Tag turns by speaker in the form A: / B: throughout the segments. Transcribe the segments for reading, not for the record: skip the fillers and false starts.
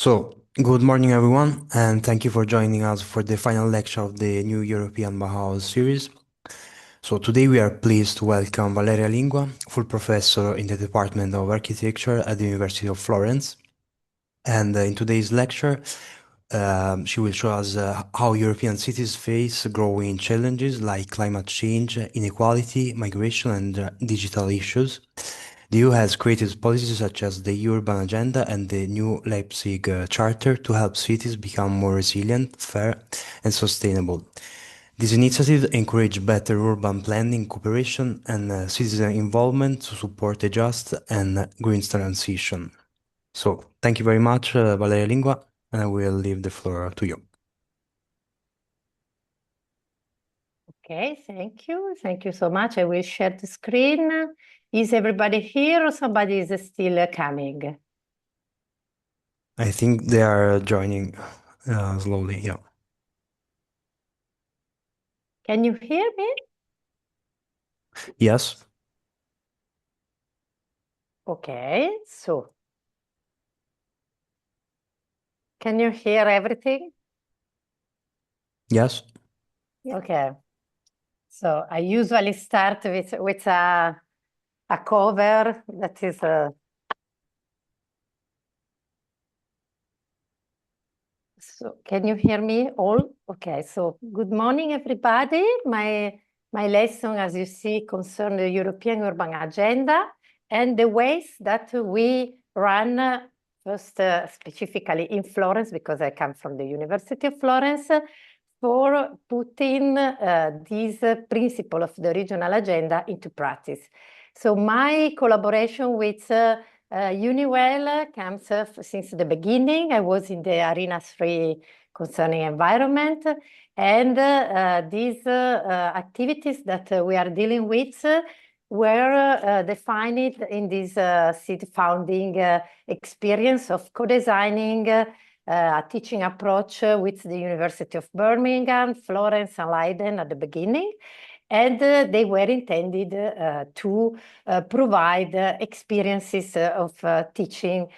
A: Good morning, everyone, and thank you for joining us for the final lecture of the new European Bauhaus series. Today we are pleased to welcome Valeria Lingua, full professor in the Department of Architecture at the University of Florence. And in today's lecture, she will show us how European cities face growing challenges like climate change, inequality, migration, and digital issues. The EU has created policies such as the Urban Agenda and the new Liepzing Charter to help cities become more resilient, fair, and sustainable. These initiatives encourage better urban planning, cooperation, and citizen involvement to support a just and green transition. Thank you very much, Valeria Lingua, and I will leave the floor to you.
B: Okay, thank you. Thank you so much. I will share the screen. Is everybody here or somebody is still coming?
A: I think they are joining slowly, yeah.
B: Can you hear me?
A: Yes.
B: Okay, so can you hear everything?
A: Yes.
B: Okay. So I usually start with a cover that is so can you hear me all? Okay, so good morning, everybody. My lesson, as you see, concerns the European Urban Agenda and the ways that we run, first specifically in Florence, because I come from the University of Florence, for putting this principle of the regional agenda into practice. So my collaboration with EUniWell comes since the beginning. I was in the Arena 3 concerning environment, and these activities that we are dealing with were defined in this seed founding experience of co-designing a teaching approach with the University of Birmingham, Florence, and Leiden at the beginning. And they were intended to provide experiences of teaching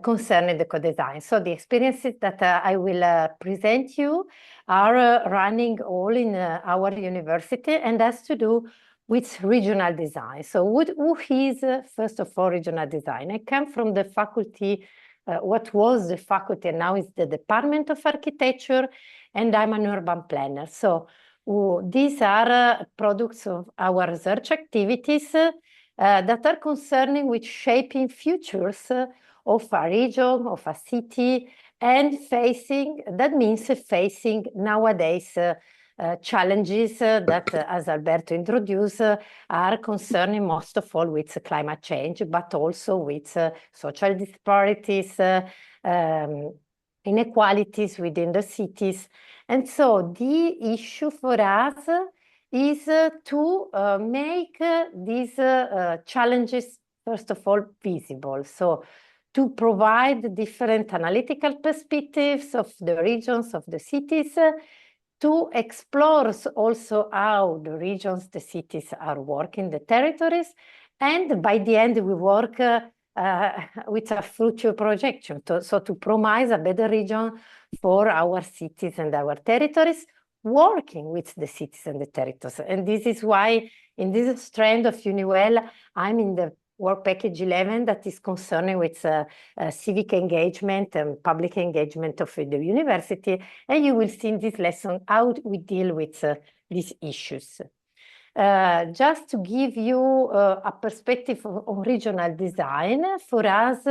B: concerning the co-design. So the experiences that I will present you are running all in our university and has to do with regional design. So who is, first of all, regional design? I come from the faculty, what was the faculty and now is the Department of Architecture, and I'm an urban planner. So these are products of our research activities that are concerning with shaping futures of a region, of a city, and that means facing nowadays challenges that, as Alberto introduced, are concerning most of all with climate change, but also with social disparities, inequalities within the cities. And so the issue for us is to make these challenges, first of all, visible. So to provide different analytical perspectives of the regions, of the cities, to explore also how the regions, the cities are working, the territories, and by the end we work with a future projection, so to promise a better region for our cities and our territories, working with the cities and the territories. And this is why in this strand of EUniWell, I'm in the work package 11 that is concerning with civic engagement and public engagement of the university. And you will see in this lesson how we deal with these issues. Just to give you a perspective of regional design, for us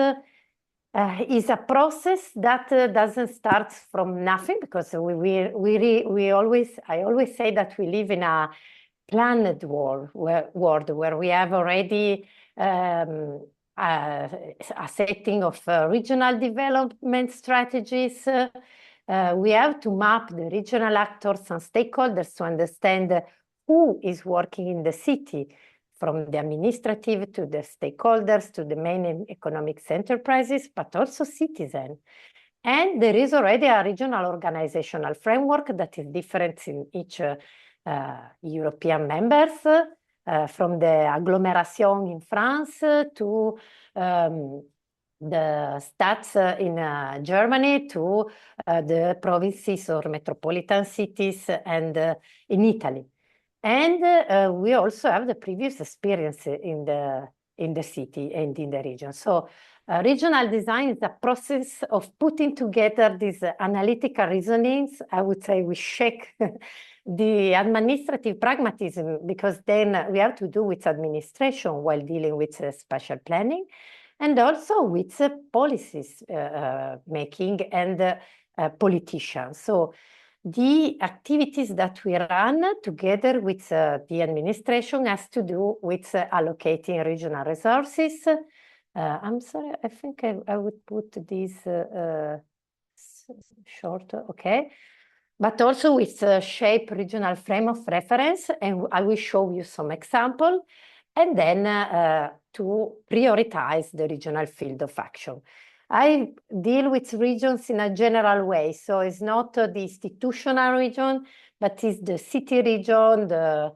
B: is a process that doesn't start from nothing, because I always say that we live in a planned world where we have already a setting of regional development strategies. We have to map the regional actors and stakeholders to understand who is working in the city, from the administrative to the stakeholders to the main economic enterprises, but also citizens. And there is already a regional organizational framework that is different in each European members, from the agglomeration in France to the stats in Germany to the provinces or metropolitan cities and in Italy. And we also have the previous experience in the city and in the region. So regional design is a process of putting together these analytical reasonings. I would say we shake the administrative pragmatism, because then we have to do with administration while dealing with spatial planning, and also with policies making and politicians. So the activities that we run together with the administration has to do with allocating regional resources. I'm sorry, I think I would put this short, okay. But also with shape regional frame of reference, and I will show you some example, and then to prioritize the regional field of action. I deal with regions in a general way, so it's not the institutional region, but it's the city region, the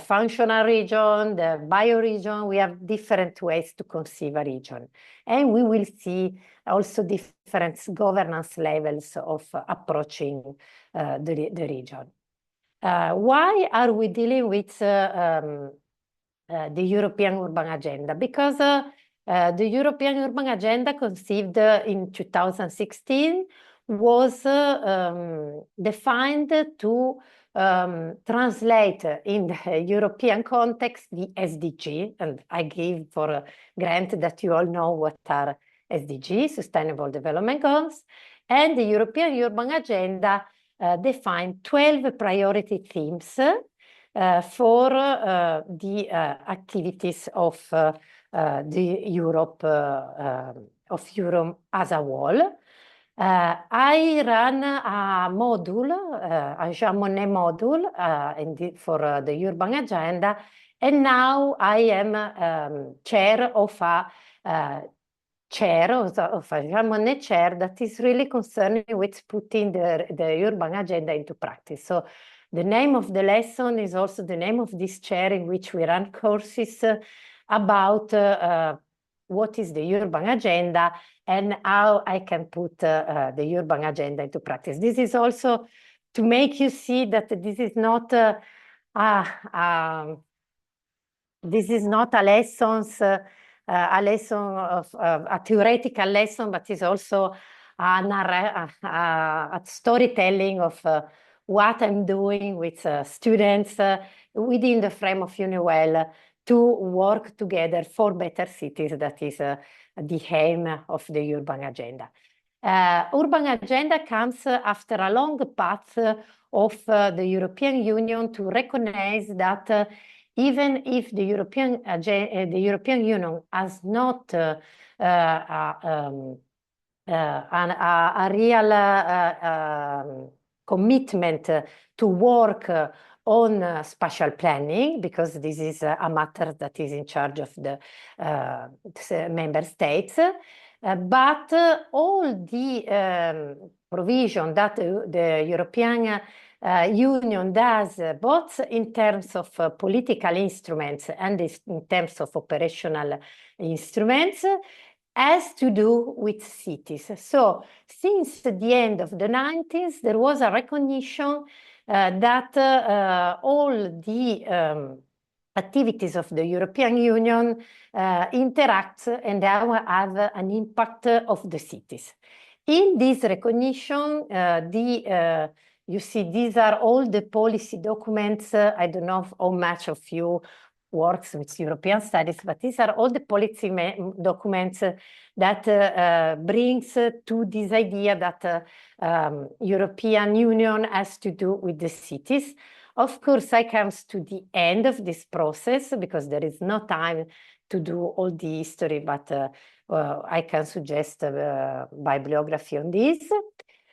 B: functional region, the bioregion. We have different ways to conceive a region. And we will see also different governance levels of approaching the region. Why are we dealing with the European Urban Agenda? Because the European Urban Agenda, conceived in 2016, was defined to translate in the European context the SDG, and I give for granted that you all know what are SDG, Sustainable Development Goals, and the European Urban Agenda defined 12 priority themes for the activities of the Europe as a whole. I run a module, a Jean Monnet module for the Urban Agenda, and now I am chair of a Jean Monnet chair that is really concerned with putting the Urban Agenda into practice. So the name of the lesson is also the name of this chair, in which we run courses about what is the Urban Agenda and how I can put the Urban Agenda into practice. This is also to make you see that this is not a lesson of a theoretical lesson, but is also a storytelling of what I'm doing with students within the frame of EUniWell to work together for better cities. That is the aim of the Urban Agenda. Urban Agenda comes after a long path of the European Union to recognize that even if the European Union has not a real commitment to work on spatial planning, because this is a matter that is in charge of the member states. But all the provision that the European Union does, both in terms of political instruments and in terms of operational instruments, has to do with cities. So since the end of the 90s, there was a recognition that all the activities of the European Union interact and have an impact of the cities. In this recognition, you see, these are all the policy documents. I don't know how much of you works with European studies, but these are all the policy documents that brings to this idea that European Union has to do with the cities. Of course, I come to the end of this process because there is no time to do all the history, but I can suggest a bibliography on this.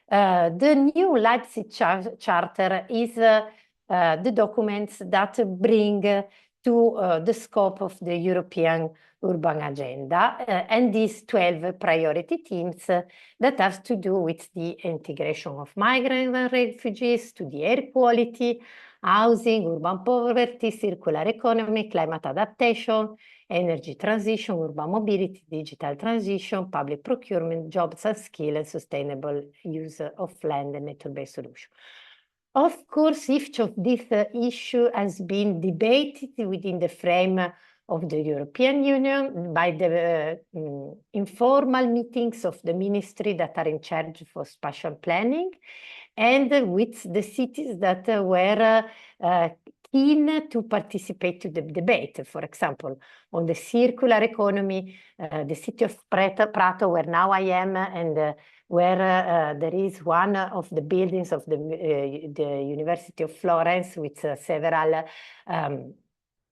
B: The new Liepzing Charter is the documents that bring to the scope of the European Urban Agenda and these 12 priority themes that have to do with the integration of migrants and refugees, to the air quality, housing, urban poverty, circular economy, climate adaptation, energy transition, urban mobility, digital transition, public procurement, jobs and skill, and sustainable use of land and nature-based solutions. Of course, each of these issues has been debated within the frame of the European Union by the informal meetings of the ministry that are in charge for spatial planning, and with the cities that were keen to participate to the debate. For example, on the circular economy, the city of Prato, where now I am, and where there is one of the buildings of the University of Florence with several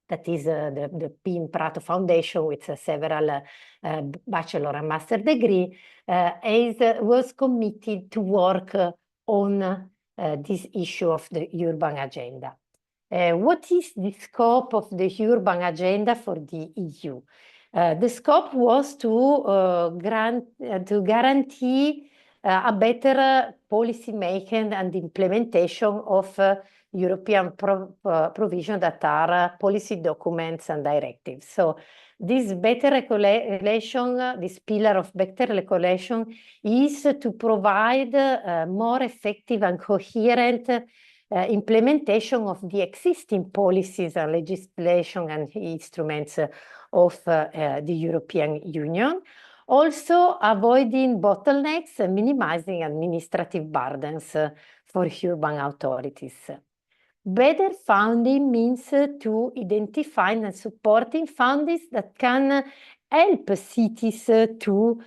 B: that is the PIN Prato Foundation with several bachelor and master degree, was committed to work on this issue of the urban agenda. What is the scope of the urban agenda for the EU? The scope was to guarantee a better policy making and implementation of European provision that are policy documents and directives. So this better regulation, this pillar of better regulation, is to provide more effective and coherent implementation of the existing policies and legislation and instruments of the European Union, also avoiding bottlenecks and minimizing administrative burdens for urban authorities. Better funding means to identify and supporting fundings that can help cities to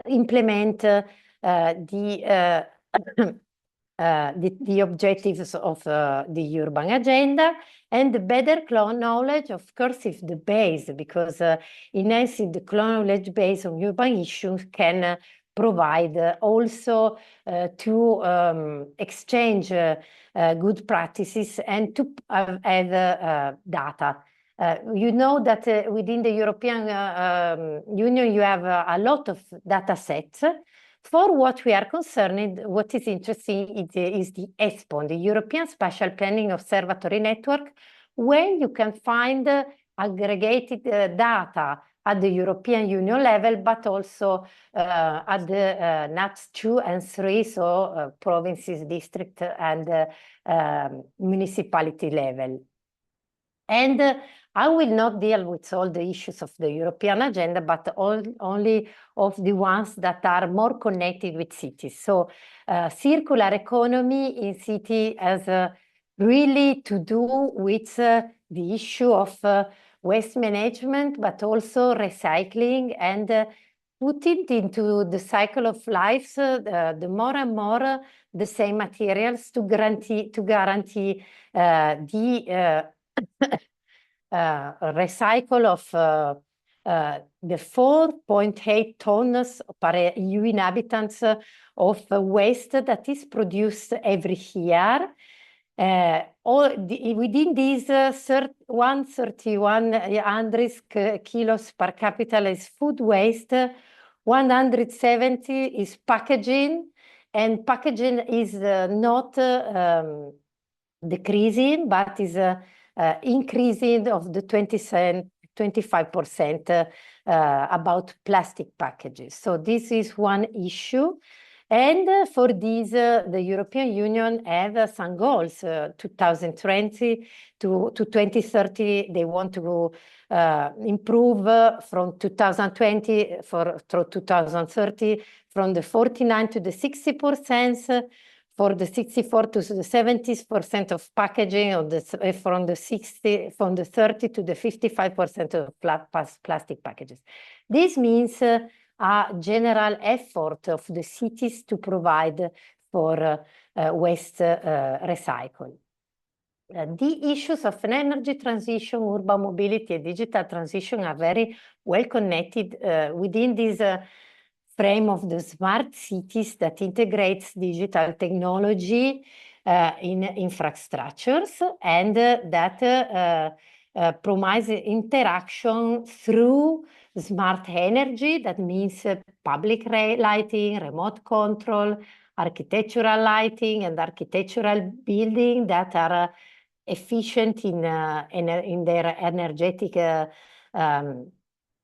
B: implement the objectives of the urban agenda, and better knowledge, of course, is the base, because enhancing the knowledge base on urban issues can provide also to exchange good practices and to have data. You know that within the European Union you have a lot of data sets. For what we are concerned, what is interesting is the ESPON, the European Spatial Planning Observatory Network, where you can find aggregated data at the European Union level, but also at the NATS 2 and 3, so provinces, district, and municipality level. And I will not deal with all the issues of the European agenda, but only of the ones that are more connected with cities. So circular economy in city has really to do with the issue of waste management, but also recycling and putting into the cycle of life the more and more the same materials to guarantee the recycle of the 4.8 tons per EU inhabitants of waste that is produced every year. Within these 1,300 kilos per capita is food waste, 170 is packaging, and packaging is not decreasing, but is increasing of the 25% about plastic packages. So this is one issue. And for this, the European Union have some goals. 2020 to 2030, they want to improve from 2020 through 2030 from the 49 to the 60%. For the 64 to the 70% of packaging, from the 30 to the 55% of plastic packages. This means a general effort of the cities to provide for waste recycle. The issues of an energy transition, urban mobility, and digital transition are very well connected within this frame of the smart cities that integrates digital technology in infrastructures, and that promotes interaction through smart energy. That means public lighting, remote control, architectural lighting, and architectural building that are efficient in their energetic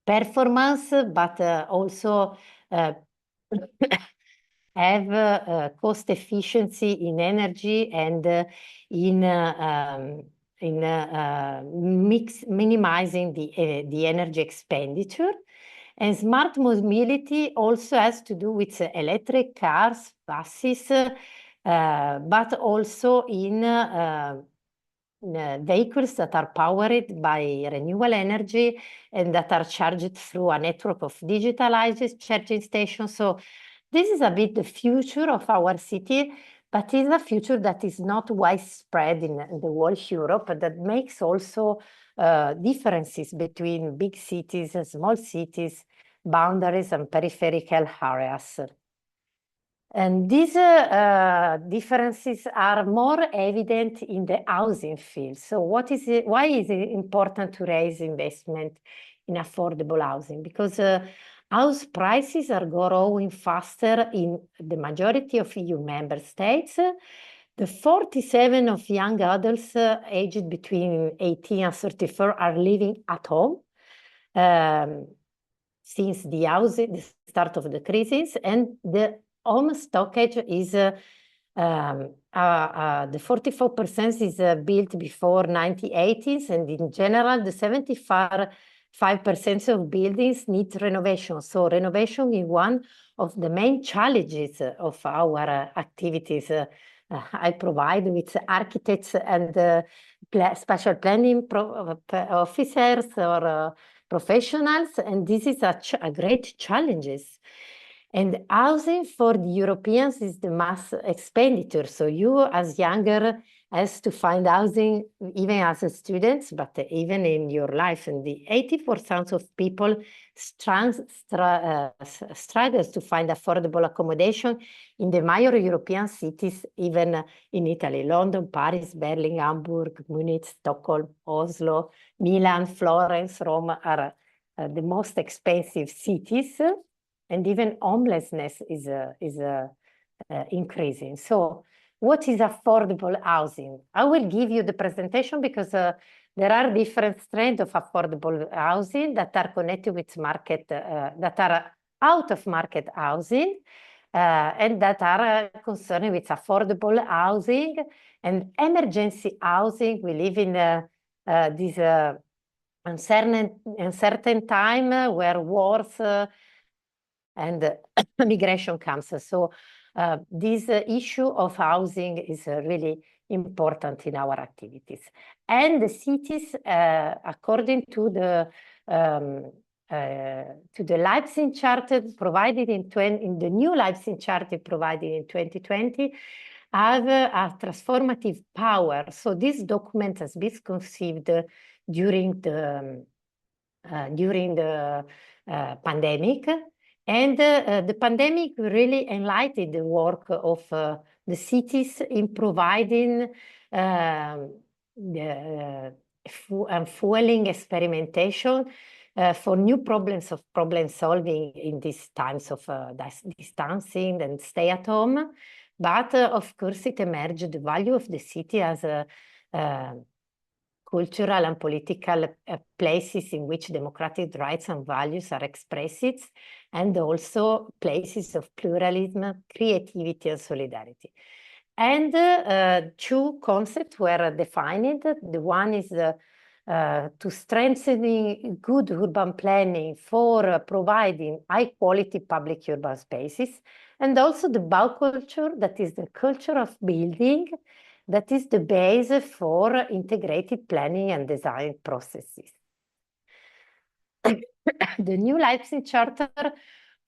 B: performance, but also have cost efficiency in energy and minimizing the energy expenditure. And smart mobility also has to do with electric cars, buses, but also in vehicles that are powered by renewable energy and that are charged through a network of digitalized charging stations. So this is a bit the future of our city, but it's a future that is not widespread in the whole Europe, that makes also differences between big cities and small cities, boundaries and peripheral areas. And these differences are more evident in the housing field. So why is it important to raise investment in affordable housing? Because house prices are growing faster in the majority of EU member states. The 47% of young adults aged between 18 and 34 are living at home since the start of the crisis, and the home stockage is the 44% is built before 1980s, and in general, the 75% of buildings need renovation. So renovation is one of the main challenges of our activities. I provide with architects and special planning officers or professionals, and this is a great challenge. And housing for the Europeans is the mass expenditure. So you, as younger, has to find housing even as a student, but even in your life. And the 80% of people struggles to find affordable accommodation in the major European cities, even in Italy: London, Paris, Berlin, Hamburg, Munich, Stockholm, Oslo, Milan, Florence, Rome are the most expensive cities. And even homelessness is increasing. So what is affordable housing? I will give you the presentation because there are different strands of affordable housing that are connected with market, that are out of market housing, and that are concerned with affordable housing and emergency housing. We live in this uncertain time where wars and migration comes. So this issue of housing is really important in our activities. And the cities, according to the Liepzing Charter provided in the new Liepzing Charter provided in 2020, have a transformative power. So this document has been conceived during the pandemic. And the pandemic really enlightened the work of the cities in providing fueling experimentation for new problems of problem solving in these times of distancing and stay at home. But of course, it emerged the value of the city as a cultural and political places in which democratic rights and values are expressed, and also places of pluralism, creativity, and solidarity. And two concepts were defined. The one is to strengthen good urban planning for providing high-quality public urban spaces, and also the Bau culture, that is the culture of building, that is the base for integrated planning and design processes. The new Liepzing Charter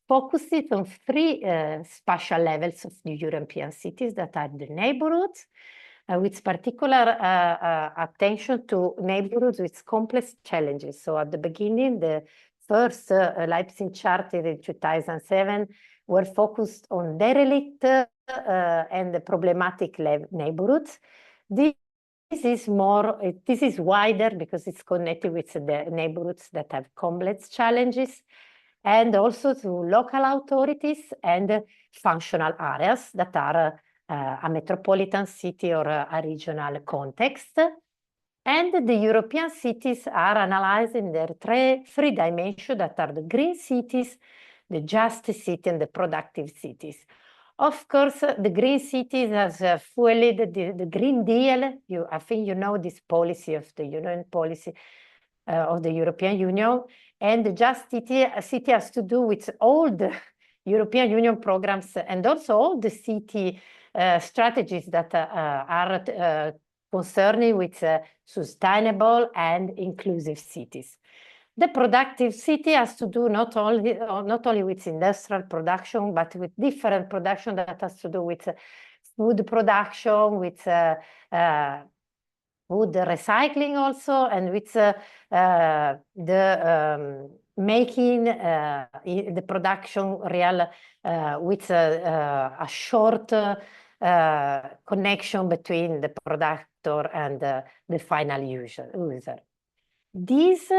B: focuses on three spatial levels of the European cities that are the neighborhoods, with particular attention to neighborhoods with complex challenges. So at the beginning, the first Liepzing Charter in 2007 were focused on derelict and problematic neighborhoods. This is wider because it's connected with the neighborhoods that have complex challenges, and also to local authorities and functional areas that are a metropolitan city or a regional context. And the European cities are analyzed in their three dimensions that are the green cities, the just city, and the productive cities. Of course, the green cities has fueled the Green Deal. I think you know this policy of the Union policy of the European Union. And the just city has to do with all the European Union programs and also all the city strategies that are concerning with sustainable and inclusive cities. The productive city has to do not only with industrial production, but with different production that has to do with food production, with food recycling also, and with making the production real with a short connection between the producer and the final user. These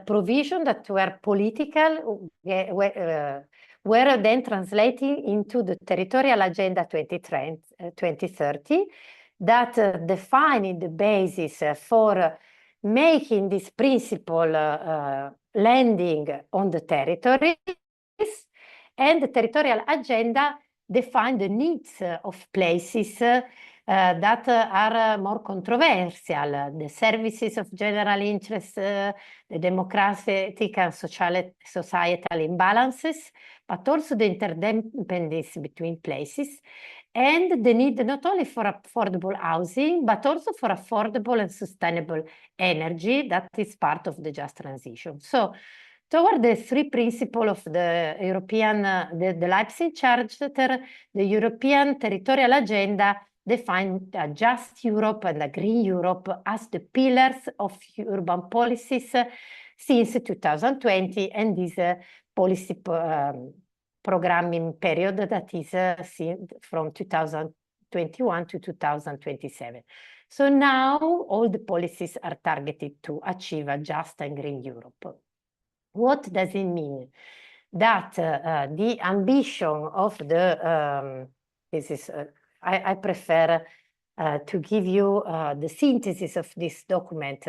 B: provisions that were political were then translated into the Territorial Agenda 2030 that defined the basis for making this principle landing on the territories, and the Territorial Agenda defined the needs of places that are more controversial, the services of general interest, the democratic and societal imbalances, but also the interdependence between places, and the need not only for affordable housing, but also for affordable and sustainable energy that is part of the just transition. So, toward the three principles of the European, the Liepzing Charter, the European Territorial Agenda defined a just Europe and a green Europe as the pillars of urban policies since 2020, and this policy programming period that is from 2021 to 2027. So now all the policies are targeted to achieve a just and green Europe. What does it mean? That the ambition of the, I prefer to give you the synthesis of this document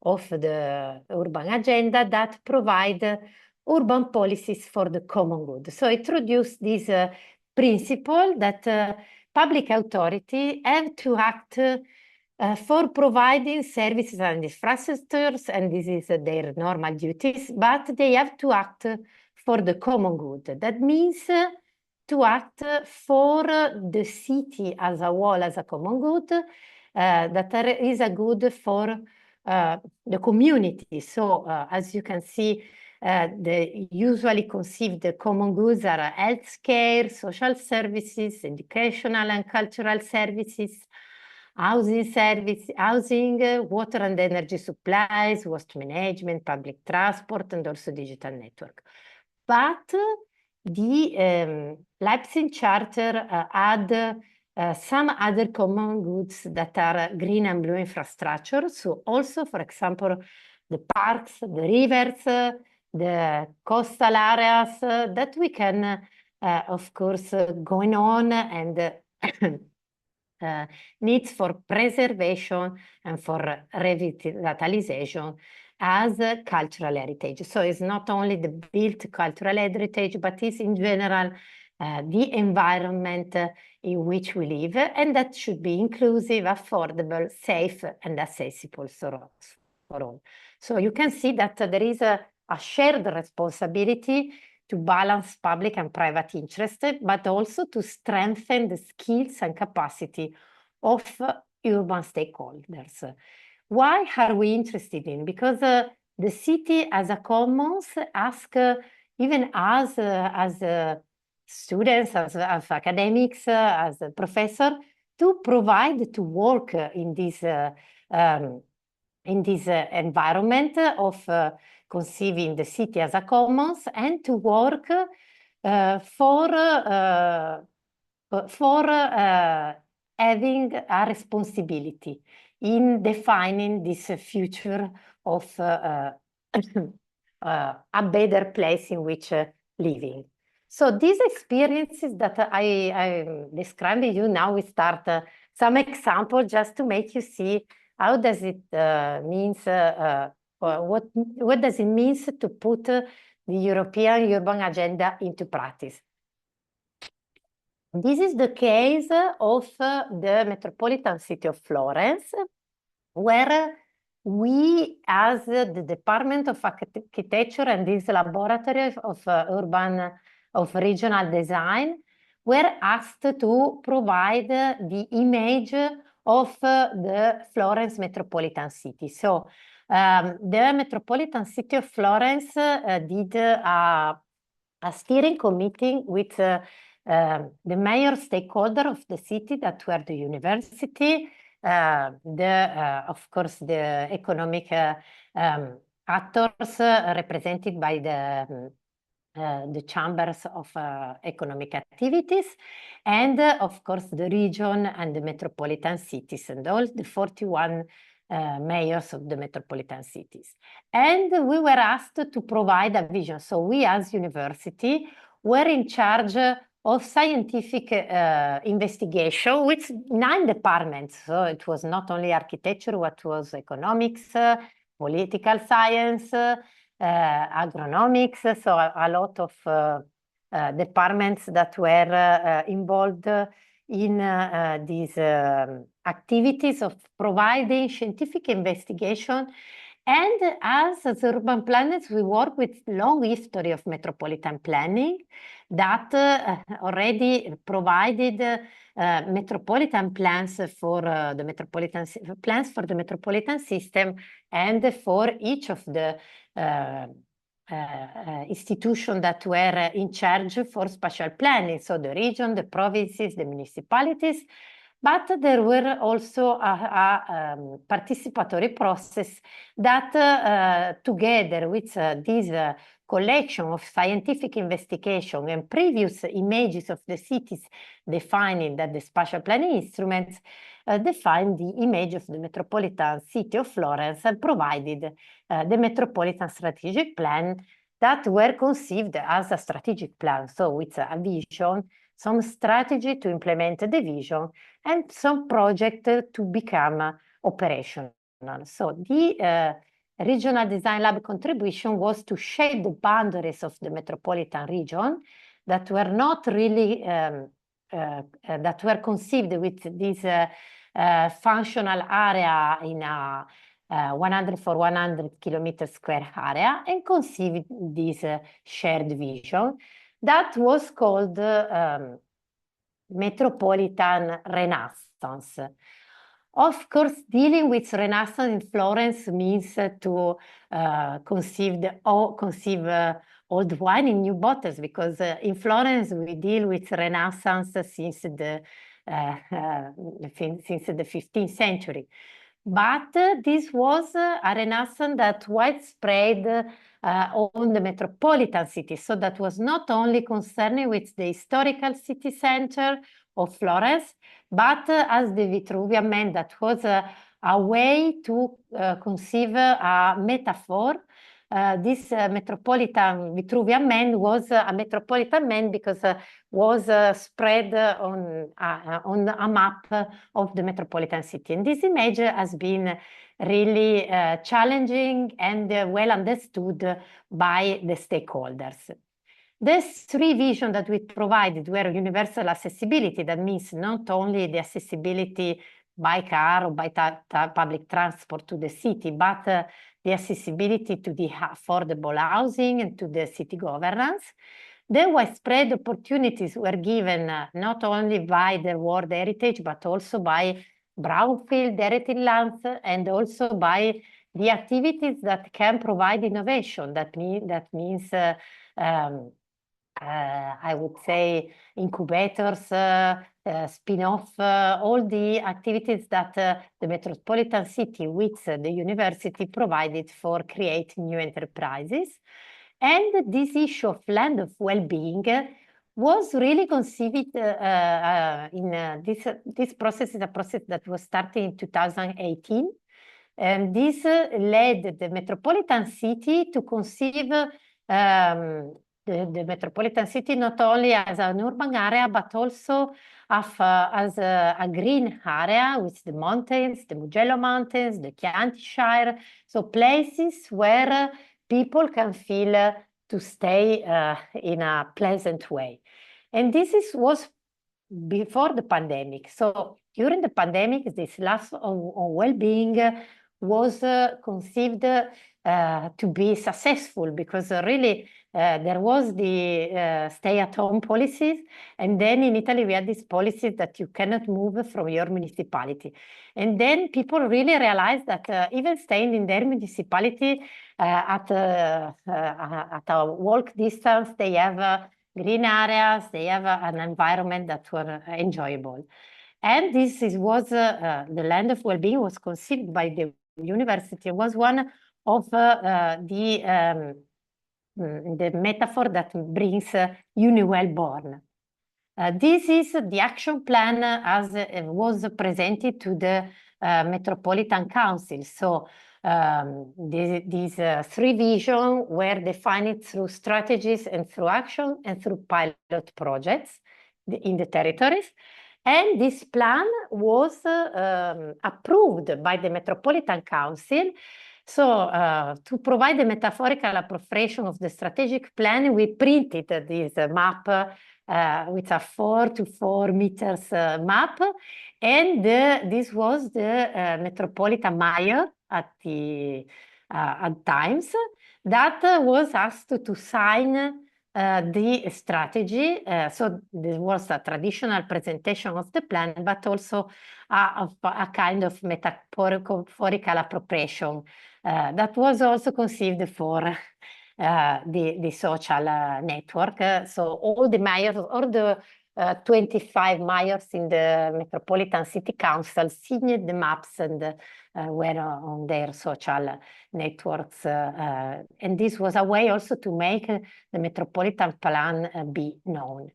B: of the urban agenda that provide urban policies for the common good. So it introduced this principle that public authority have to act for providing services and infrastructures, and this is their normal duties, but they have to act for the common good. That means to act for the city as a whole, as a common good, that is a good for the community. So as you can see, the usually conceived common goods are healthcare, social services, educational and cultural services, housing, water and energy supplies, waste management, public transport, and also digital network. But the Liepzing Charter had some other common goods that are green and blue infrastructure. So also, for example, the parks, the rivers, the coastal areas that we can, of course, going on and needs for preservation and for revitalization as cultural heritage. So it's not only the built cultural heritage, but it's in general the environment in which we live, and that should be inclusive, affordable, safe, and accessible for all. So you can see that there is a shared responsibility to balance public and private interest, but also to strengthen the skills and capacity of urban stakeholders. Why are we interested in? Because the city as a commons asks even us as students, as academics, as a professor, to provide, to work in this environment of conceiving the city as a commons, and to work for having a responsibility in defining this future of a better place in which living. So these experiences that I described to you, now we start some example just to make you see how does it means, or what does it mean to put the European urban agenda into practice? This is the case of the metropolitan city of Florence, where we, as the Department of Architecture and this laboratory of regional design, were asked to provide the image of the Florence metropolitan city. So the metropolitan city of Florence did a steering committee with the mayor stakeholder of the city, that were the university, of course, the economic actors represented by the chambers of economic activities, and of course the region and the metropolitan cities and all the 41 mayors of the metropolitan cities. And we were asked to provide a vision. So we as university were in charge of scientific investigation with 9 departments. So it was not only architecture, but was economics, political science, agronomics, so a lot of departments that were involved in these activities of providing scientific investigation. And as urban planners, we work with long history of metropolitan planning that already provided metropolitan plans for the metropolitan system, and for each of the institutions that were in charge for spatial planning, so the region, the provinces, the municipalities. But there were also a participatory process that, together with this collection of scientific investigation and previous images of the cities, defining that the spatial planning instruments defined the image of the metropolitan city of Florence and provided the metropolitan strategic plan that were conceived as a strategic plan, so with a vision, some strategy to implement the vision, and some project to become operational. So the Regional Design Lab contribution was to shape the boundaries of the metropolitan region that were not really, that were conceived with this functional area in a 100 for 100 kilometer square area, and conceived this shared vision that was called Metropolitan Renaissance. Of course, dealing with Renaissance in Florence means to conceive old wine in new bottles, because in Florence we deal with Renaissance since the 15th century. But this was a Renaissance that widespread on the metropolitan city. So that was not only concerning with the historical city center of Florence, but as the Vitruvian Man, that was a way to conceive a metaphor. This metropolitan Vitruvian Man was a metropolitan man because was spread on a map of the metropolitan city. And this image has been really challenging and well understood by the stakeholders. The 3 visions that we provided were universal accessibility. That means not only the accessibility by car or by public transport to the city, but the accessibility to the affordable housing and to the city governance. The widespread opportunities were given not only by the World Heritage, but also by brownfield heritage lands, and also by the activities that can provide innovation. That means I would say incubators, spin-off, all the activities that the metropolitan city with the university provided for creating new enterprises. And this issue of land of well-being was really conceived in this process is a process that was started in 2018. And this led the metropolitan city to conceive the metropolitan city not only as an urban area, but also as a green area with the mountains, the Mugello Mountains, the Chianti Shire, so places where people can feel to stay in a pleasant way. And was before the pandemic. So during the pandemic, this last on well-being was conceived to be successful because really there was the stay-at-home policies, and then in Italy we had these policies that you cannot move from your municipality. And then people really realized that even staying in their municipality at a walk distance, they have green areas, they have an environment that were enjoyable. And was the land of well-being was conceived by the university. It was one of the metaphor that brings EUniWell born. This is the action plan as was presented to the Metropolitan Council. So these three visions were defined through strategies and through action and through pilot projects in the territories. And this plan was approved by the Metropolitan Council. So to provide a metaphorical appropriation of the strategic plan, we printed this map with a 4 to 4 meters map. And this was the Metropolitan Mayor at times that was asked to sign the strategy. So there was a traditional presentation of the plan, but also a kind of metaphorical appropriation that was also conceived for the social network. So all the mayors, all the 25 mayors in the Metropolitan City Council signed the maps and were on their social networks. And this was a way also to make the Metropolitan Plan be known.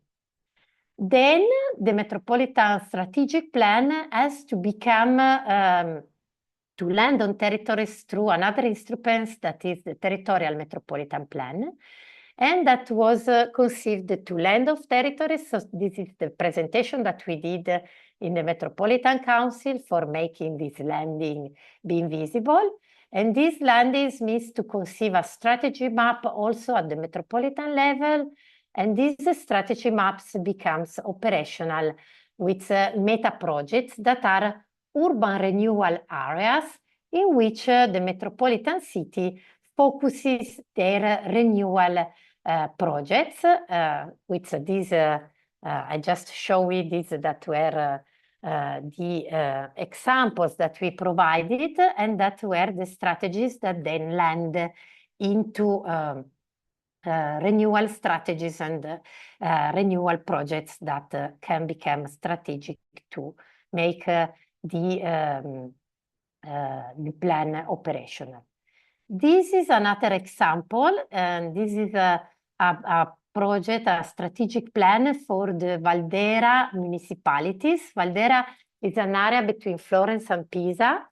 B: Then the Metropolitan Strategic Plan has to become to land on territories through another instrument that is the Territorial Metropolitan Plan. And that was conceived to land of territories. So this is the presentation that we did in the Metropolitan Council for making this landing being visible. And this landing means to conceive a strategy map also at the metropolitan level. And these strategy maps becomes operational with meta projects that are urban renewal areas in which the metropolitan city focuses their renewal projects. With these, I just show you these that were the examples that we provided, and that were the strategies that then land into renewal strategies and renewal projects that can become strategic to make the plan operational. This is another example, and this is a project, a strategic plan for the Valdera municipalities. Valdera is an area between Florence and Pisa.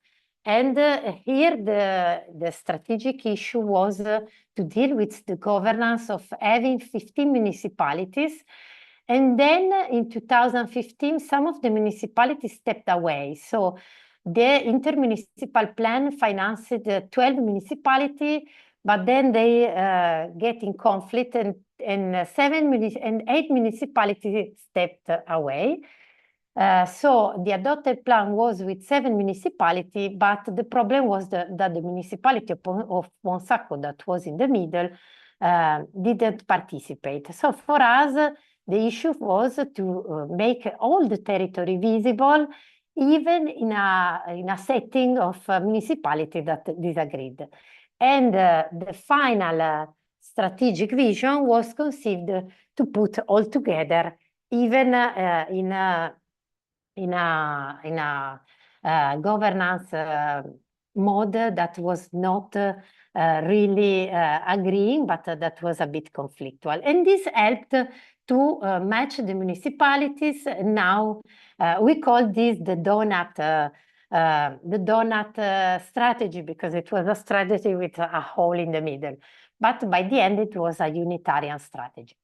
B: And here the strategic issue was to deal with the governance of having 15 municipalities. And then in 2015, some of the municipalities stepped away. So the intermunicipal plan financed 12 municipalities, but then they get in conflict, and 8 municipalities stepped away. So the adopted plan was with 7 municipalities, but the problem was that the municipality of Monsacco, that was in the middle, didn't participate. So for us, the issue was to make all the territory visible, even in a setting of municipality that disagreed. And the final strategic vision was conceived to put all together, even in a governance mode that was not really agreeing, but that was a bit conflictual. And this helped to match the municipalities. Now we call this the donut strategy, because it was a strategy with a hole in the middle. but by the end it was a unitarian strategy.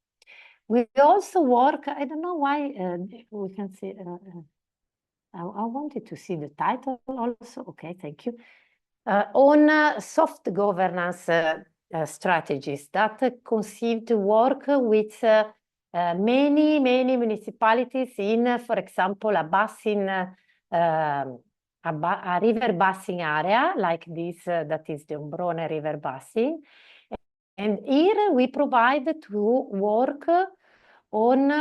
B: We also work, I don't know why we can see, I wanted to see the title also, okay, thank you, on soft governance strategies that conceived work with many municipalities in, for example, a basin, a river basin area like this, that is the Ombrone River Basin. And here we provide to work on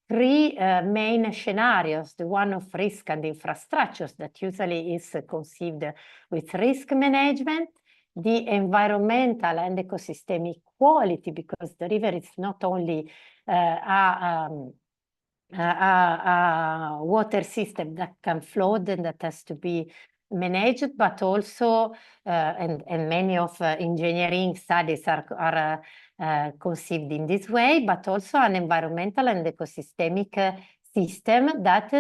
B: three main scenarios. The one of risk and infrastructures that usually is conceived with risk management, the environmental and ecosystemic quality, because the river is not only a water system that can flood and that has to be managed, but also, and many of engineering studies are conceived in this way, but also an environmental and ecosystemic system that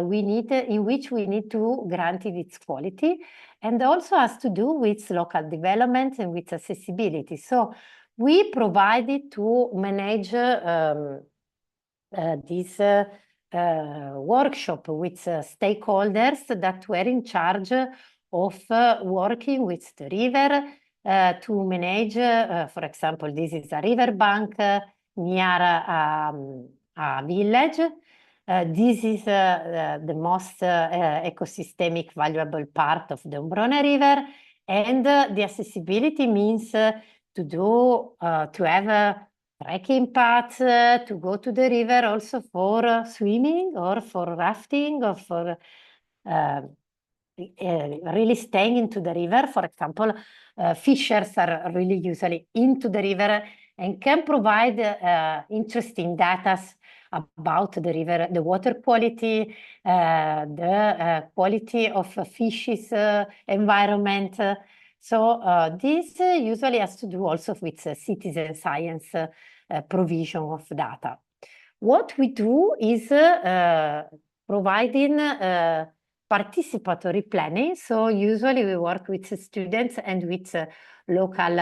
B: we need, in which we need to grant it its quality, and also has to do with local development and with accessibility. So we provided to manage this workshop with stakeholders that were in charge of working with the river to manage, for example, this is a river bank near a village. This is the most ecosystemic valuable part of the Ombrone River, and the accessibility means to have trekking paths, to go to the river also for swimming or for rafting or for really staying into the river. For example, fishers are really usually into the river and can provide interesting data about the river, the water quality, the quality of fishes environment. So this usually has to do also with citizen science provision of data. What we do is providing participatory planning. So usually we work with students and with local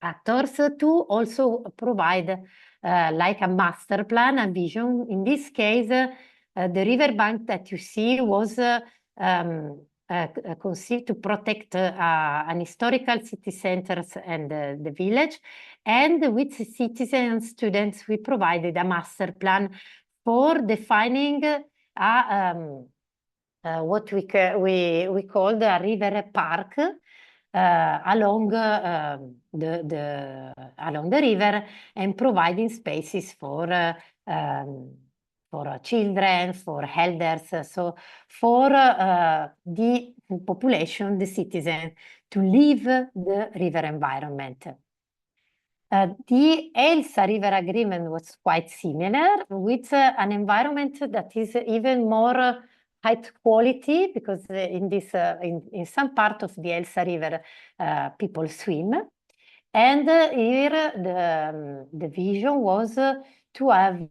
B: actors to also provide like a master plan, a vision. In this case, the riverbank that you see was conceived to protect an historical city centers and the village. And with citizens and students, we provided a master plan for defining what we called a river park along the river, and providing spaces for children, for elders, so for the population, the citizen, to live the river environment. The ELSA River Agreement was quite similar, with an environment that is even more high quality, because in some part of the ELSA River people swim. And here the vision was to have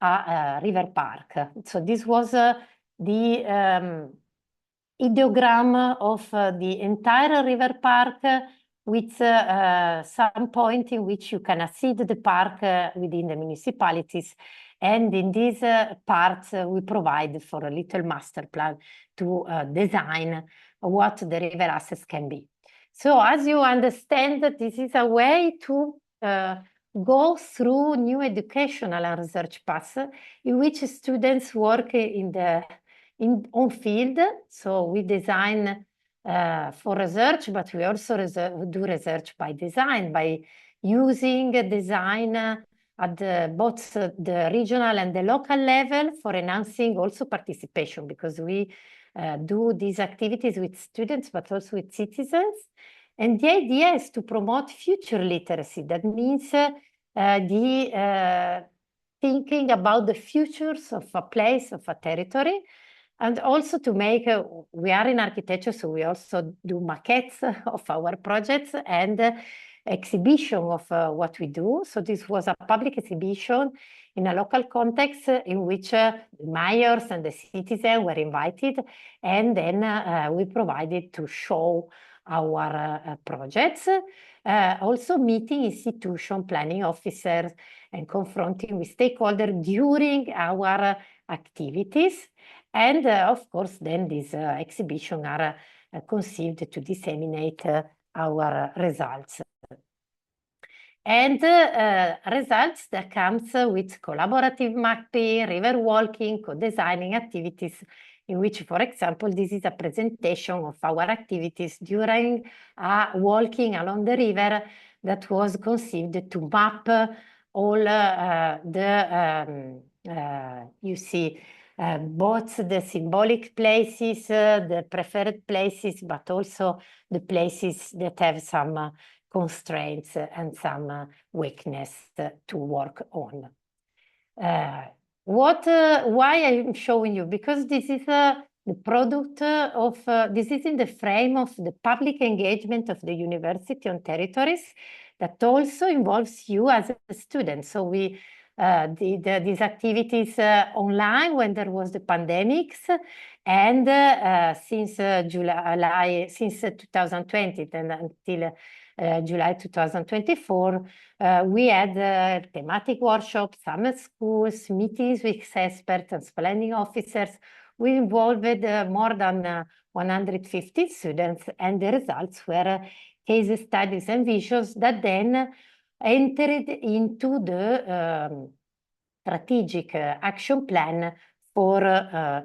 B: a river park. So this was the ideogram of the entire river park, with some point in which you can access the park within the municipalities. And in this part, we provide for a little master plan to design what the river access can be. So as you understand, this is a way to go through new educational and research paths in which students work on field. So we design for research, but we also do research by design, by using design at both the regional and the local level for enhancing also participation, because we do these activities with students, but also with citizens. And the idea is to promote future literacy. That means thinking about the futures of a place, of a territory, and also to make, we are in architecture, so we also do maquettes of our projects and exhibition of what we do. So this was a public exhibition in a local context in which the mayors and the citizens were invited, and then we provided to show our projects. Also meeting institution planning officers and confronting with stakeholders during our activities. And of course, then these exhibitions are conceived to disseminate our results. And results that comes with collaborative mapping, river walking, co-designing activities in which, for example, this is a presentation of our activities during walking along the river that was conceived to map all you see, both the symbolic places, the preferred places, but also the places that have some constraints and some weakness to work on. Why I'm showing you? Because this is the product of, this is in the frame of the public engagement of the university on territories that also involves you as a student. So we did these activities online when there was the pandemics, and since July, since 2020 and until July 2024, we had thematic workshops, summer schools, meetings with experts and planning officers. We involved more than 150 students, and the results were case studies and visuals that then entered into the strategic action plan for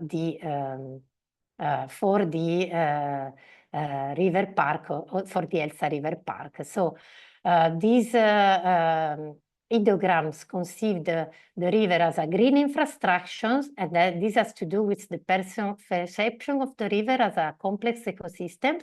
B: the river park, or for the Elsa River Park. So these ideograms conceived the river as a green infrastructure, and this has to do with the perception of the river as a complex ecosystem.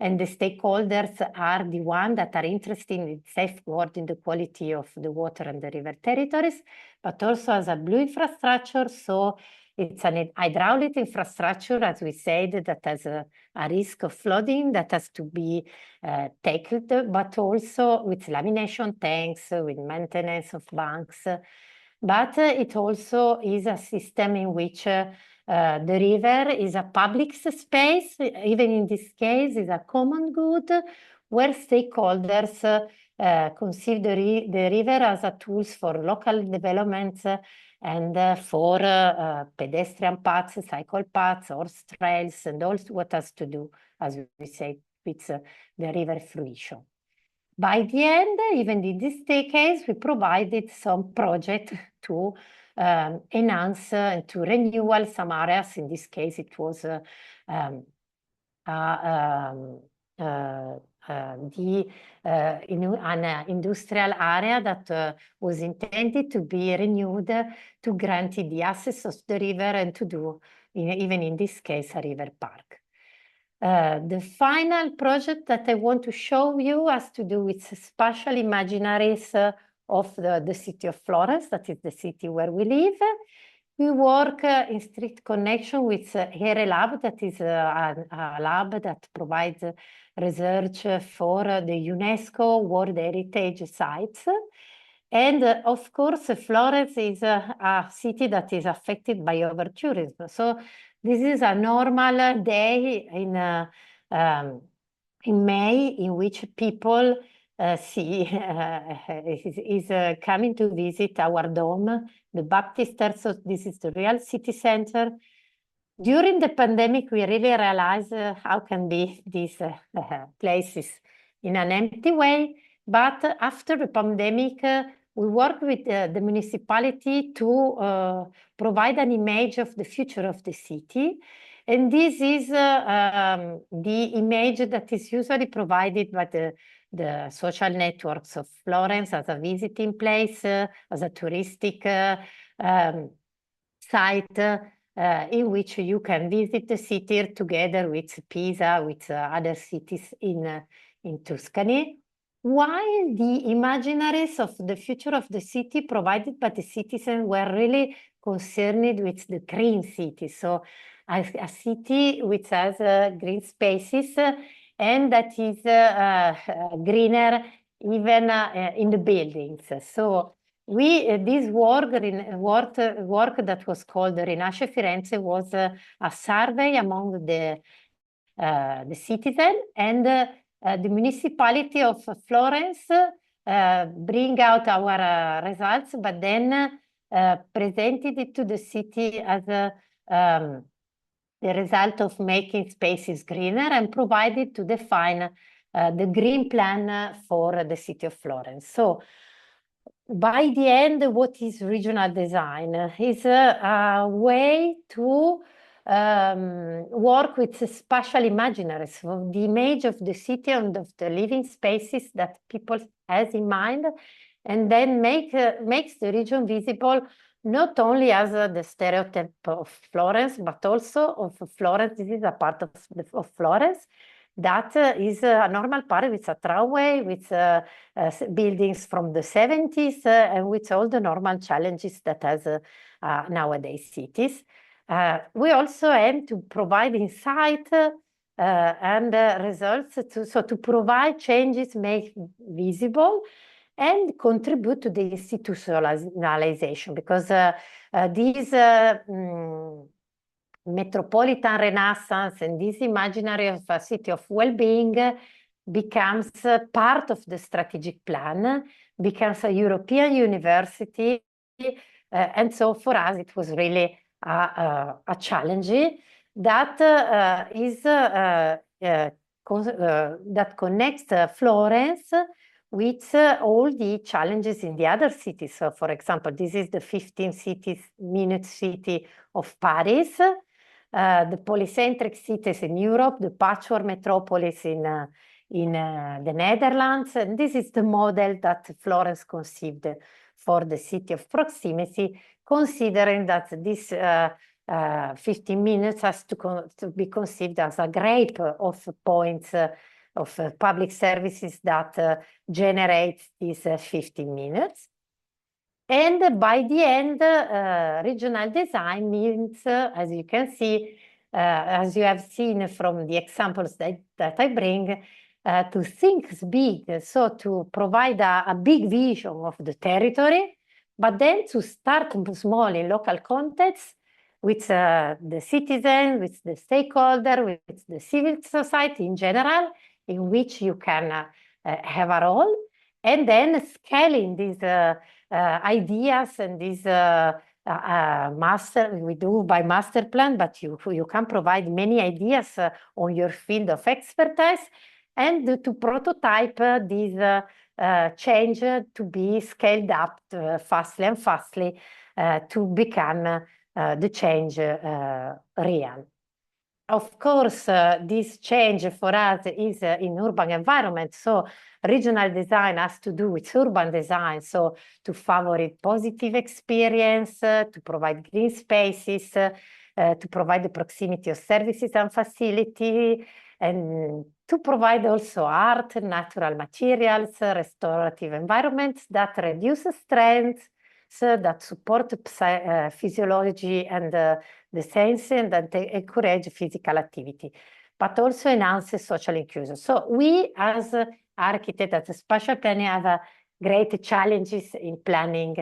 B: And the stakeholders are the ones that are interested in safeguarding the quality of the water and the river territories, but also as a blue infrastructure. So it's an hydraulic infrastructure, as we said, that has a risk of flooding that has to be tackled, but also with lamination tanks, with maintenance of banks. But it also is a system in which the river is a public space, even in this case, is a common good, where stakeholders conceive the river as a tool for local development and for pedestrian paths, cycle paths, horse trails, and all what has to do, as we say, with the river fruition. By the end, even in this case, we provided some project to enhance and to renewal some areas. In this case, it was an industrial area that was intended to be renewed to grant the access of the river and to do, even in this case, a river park. The final project that I want to show you has to do with spatial imaginaries of the city of Florence, that is the city where we live. We work in strict connection with EUreLab, that is a lab that provides research for the UNESCO World Heritage Sites. And of course, Florence is a city that is affected by over-tourism. So this is a normal day in May in which people is coming to visit our dome, the Baptist Church. So this is the real city center. During the pandemic, we really realized how can be these places in an empty way. But after the pandemic, we worked with the municipality to provide an image of the future of the city. And this is the image that is usually provided by the social networks of Florence as a visiting place, as a touristic site in which you can visit the city together with Pisa, with other cities in Tuscany. While the imaginaries of the future of the city provided by the citizens were really concerned with the green city. So a city which has green spaces and that is greener even in the buildings. So this work that was called Rinasce Firenze was a survey among the the citizen, and the municipality of Florence bring out our results, but then presented it to the city as the result of making spaces greener and provided to define the green plan for the city of Florence. So by the end, what is regional design? Is a way to work with spatial imaginaries of the image of the city and of the living spaces that people has in mind, and then makes the region visible not only as the stereotype of Florence, but also of Florence. This is a part of Florence that is a normal part with a tramway, with buildings from the 70s, and with all the normal challenges that has nowadays cities. We also aim to provide insight and results to provide changes made visible and contribute to the institutionalization, because these metropolitan renaissance and this imaginary of a city of well-being becomes part of the strategic plan, becomes a European university, and so for us it was really a challenge that that connects Florence with all the challenges in the other cities. So, for example, this is the 15-minute city of Paris, the polycentric cities in Europe, the patchwork metropolis in the Netherlands. And this is the model that Florence conceived for the city of proximity, considering that this 15 minutes has to be conceived as a grape of points of public services that generate these 15 minutes. And by the end, regional design means, as you can see, as you have seen from the examples that I bring, to think big, so to provide a big vision of the territory, but then to start small in local context with the citizen, with the stakeholder, with the civil society in general, in which you can have a role, and then scaling these ideas and these we do by master plan, but you can provide many ideas on your field of expertise, and to prototype this change to be scaled up fastly and fastly to become the change real. Of course, this change for us is in urban environment. So regional design has to do with urban design. So to favor positive experience, to provide green spaces, to provide the proximity of services and facility, and to provide also art, natural materials, restorative environments that reduce stress, that support physiology and the sense, and that encourage physical activity, but also enhances social inclusion. So we, as architects, as spatial planning, have great challenges in planning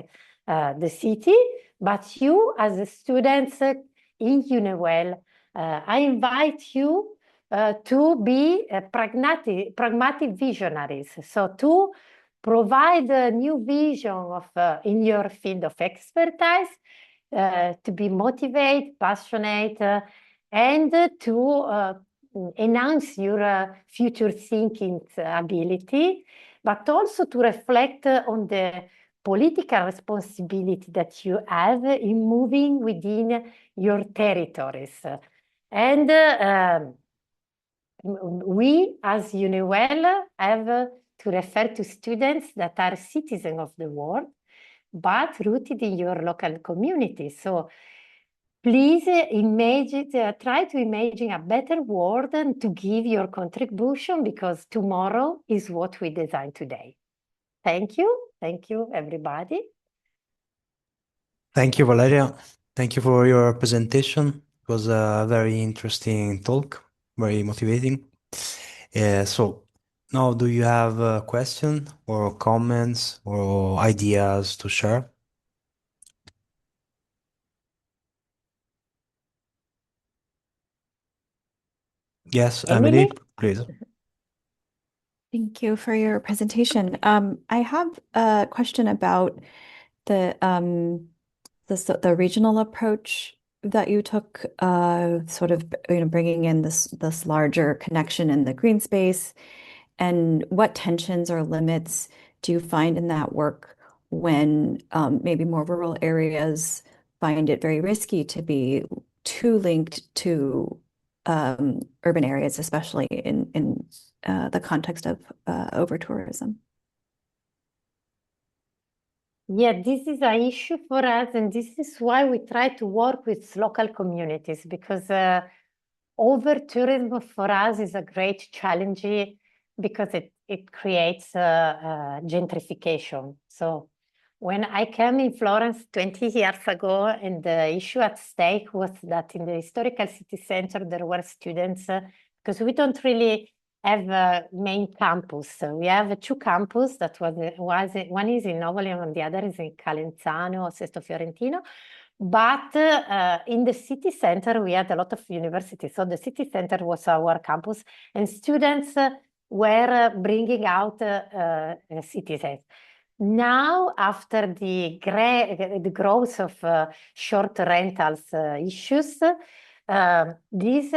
B: the city, but you, as students in EUniWell, I invite you to be pragmatic visionaries. So to provide a new vision of in your field of expertise, to be motivated, passionate, and to enhance your future thinking ability, but also to reflect on the political responsibility that you have in moving within your territories. And we, as EUniWell, have to refer to students that are citizens of the world, but rooted in your local community. So please try to imagine a better world and to give your contribution, because tomorrow is what we design today. Thank you. Thank you, everybody.
A: Thank you, Valeria. Thank you for your presentation. It was a very interesting talk, very motivating. So now, do you have a question or comments or ideas to share? Yes,
B: Emily?
A: Emily, please.
C: Thank you for your presentation. I have a question about the the regional approach that you took, sort of bringing in this larger connection in the green space, and what tensions or limits do you find in that work when maybe more rural areas find it very risky to be too linked to urban areas, especially in the context of over-tourism?
B: Yeah, this is an issue for us, and this is why we try to work with local communities, because over-tourism for us is a great challenge because it creates gentrification. So when I came in Florence 20 years ago, and the issue at stake was that in the historical city center, there were students, because we don't really have a main campus. So we have two campuses that one is in Novolion and the other is in Calenzano, Sesto Fiorentino. But in the city center, we had a lot of universities. So the city center was our campus, and students were bringing out citizens. Now, after the growth of short rentals issues, this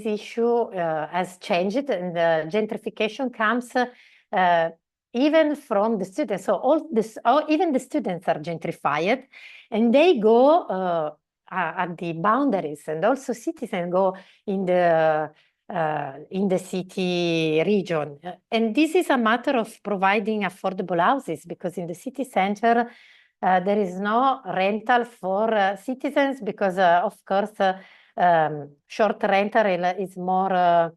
B: issue has changed, and the gentrification comes even from the students. So even the students are gentrified, and they go at the boundaries, and also citizens go in the city region. And this is a matter of providing affordable houses, because in the city center, there is no rental for citizens, because, of course, short rental is more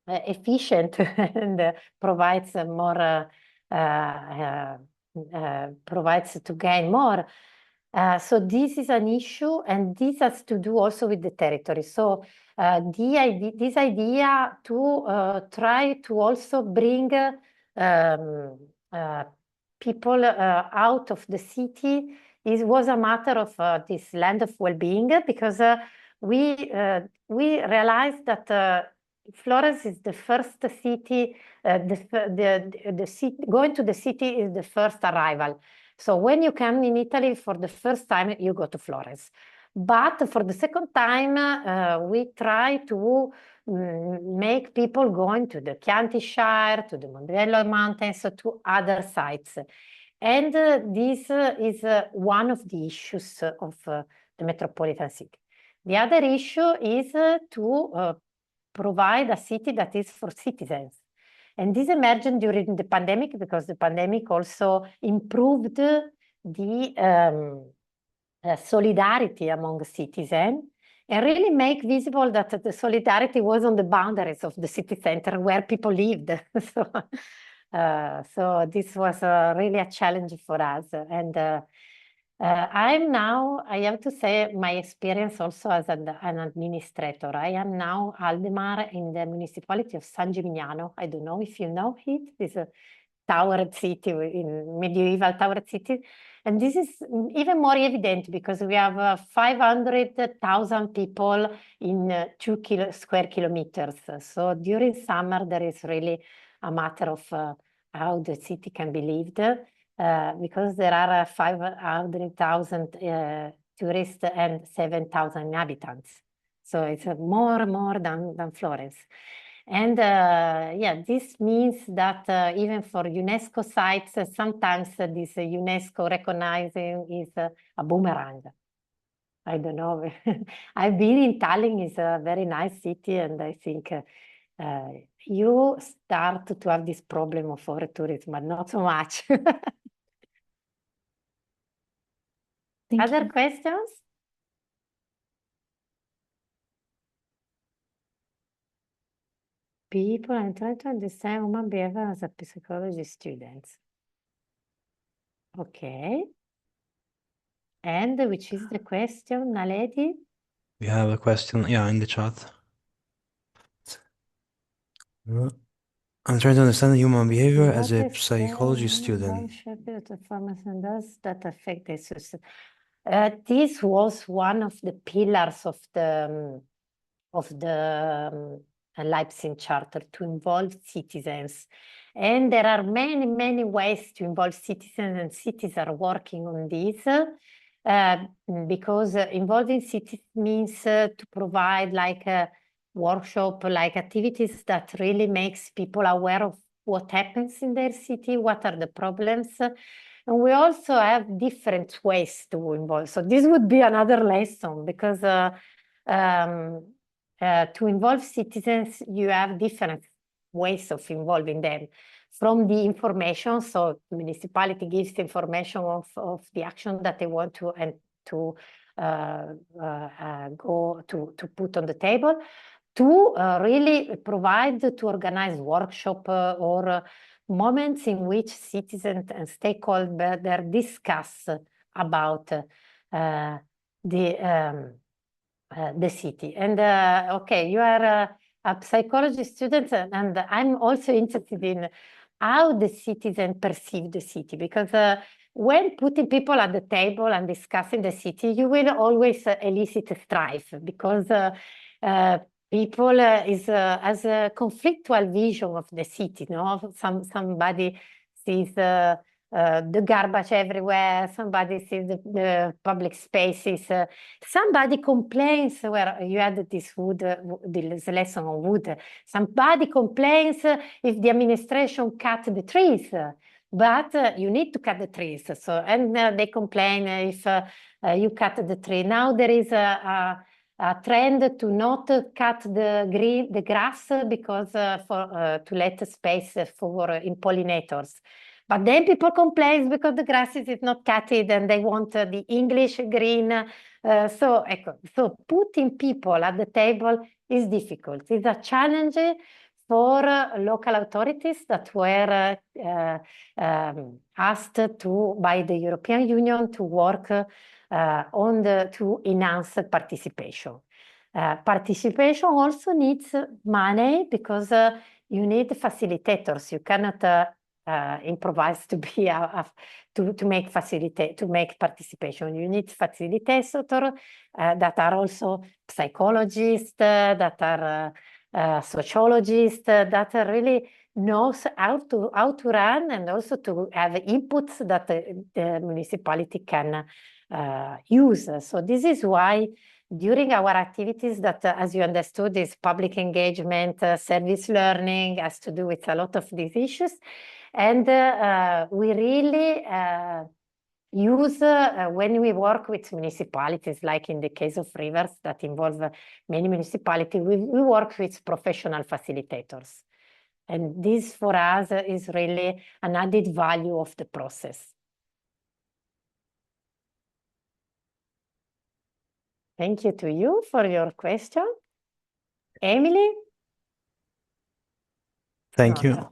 B: efficient and provides more, provides to gain more. So this is an issue, and this has to do also with the territory. So this idea to try to also bring people out of the city was a matter of this land of well-being, because we realized that Florence is the first city, going to the city is the first arrival. So when you come in Italy for the first time, you go to Florence. But for the second time, we try to make people going to the Chianti Shire, to the Mondello Mountains, to other sites. And this is one of the issues of the metropolitan city. The other issue is to provide a city that is for citizens. And this emerged during the pandemic, because the pandemic also improved the solidarity among citizens, and really make visible that the solidarity was on the boundaries of the city center where people lived. So this was really a challenge for us. And I have to say, my experience also as an administrator. I am now Aldemar in the municipality of San Gimignano. I don't know if you know it. It's a towered city, in medieval towered city. And this is even more evident because we have 500,000 people in 2 square kilometers. So during summer, there is really a matter of how the city can be lived. Because there are 500,000 tourists and 7,000 inhabitants. So it's more than Florence. And yeah, this means that even for UNESCO sites, sometimes this UNESCO recognizing is a boomerang. I don't know. I've been in Tallinn. It's a very nice city, and I think you start to have this problem of over-tourism, but not so much.
C: Thank
B: Other
C: you.
B: questions? People, I'm trying to understand human behavior as a psychology students. Okay. And which is the question, Naledi?
A: We have a question, yeah, in the chat. I'm trying to understand human behavior as a psychology student.
B: Does that affect the system? This was one of the pillars of the of the Liepzing Charter to involve citizens. And there are many, many ways to involve citizens, and cities are working on this. Because involving cities means to provide like a workshop, like activities that really makes people aware of what happens in their city, what are the problems. And we also have different ways to involve. So this would be another lesson, because to involve citizens, you have different ways of involving them. From the information, so the municipality gives the information of the action that they want to and to go to put on the table, to really provide, to organize workshop or moments in which citizens and stakeholders discuss about the city. And okay, you are a psychology student, and I'm also interested in how the citizen perceive the city, because when putting people at the table and discussing the city, you will always elicit strife, because people has a conflictual vision of the city. No, somebody sees the garbage everywhere. Somebody sees the public spaces. Somebody complains, where you had this wood, this lesson on wood. Somebody complains if the administration cut the trees, but you need to cut the trees. So, and they complain if you cut the tree. Now there is a trend to not cut the grass, because to let space for pollinators. But then people complain because the grass is not cutted and they want the English green. So putting people at the table is difficult. It's a challenge for local authorities that were asked to by the European Union to work to enhance participation. Participation also needs money, because you need facilitators. You cannot improvise to be to make participation. You need facilitators that are also psychologists, that are sociologists, that really knows how to run, and also to have inputs that the municipality can use. So this is why during our activities that, as you understood, is public engagement, service learning, has to do with a lot of these issues. And we really use, when we work with municipalities, like in the case of rivers that involve many municipalities, we work with professional facilitators. And this for us is really an added value of the process. Thank you to you for your question. Emily?
A: Thank you.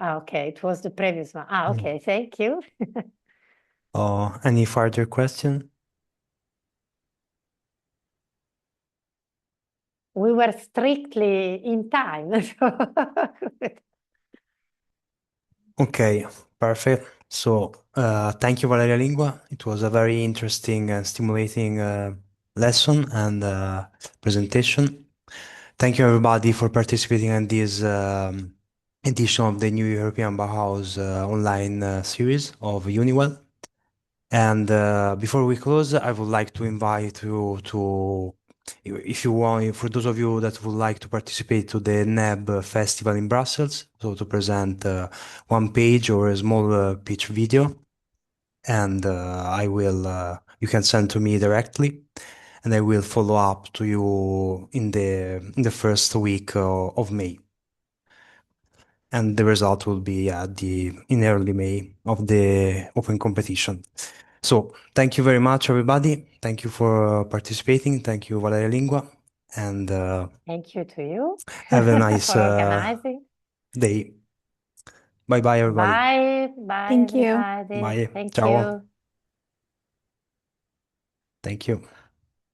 B: Okay, it was the previous one. Okay, thank you.
A: Any further question?
B: We were strictly in time.
A: Okay, perfect. So, thank you, Valeria Lingua. It was a very interesting and stimulating lesson and presentation. Thank you, everybody, for participating in this edition of the new European Bauhaus online series of EUniWell. And before we close, I would like to invite you to, if you want, for those of you that would like to participate to the NEB Festival in Brussels, so to present one page or a small pitch video, and you can send to me directly, and I will follow up to you in the first week of May. And the result will be in early May of the open competition. So thank you very much, everybody. Thank you for participating. Thank you, Valeria Lingua, and
B: thank you to you.
A: Have a nice
B: for organizing.
A: Day. Bye bye, everybody.
B: Bye,
C: Thank you.
B: everybody.
A: Bye.
B: Thank
A: Ciao.
B: you.
A: Thank you.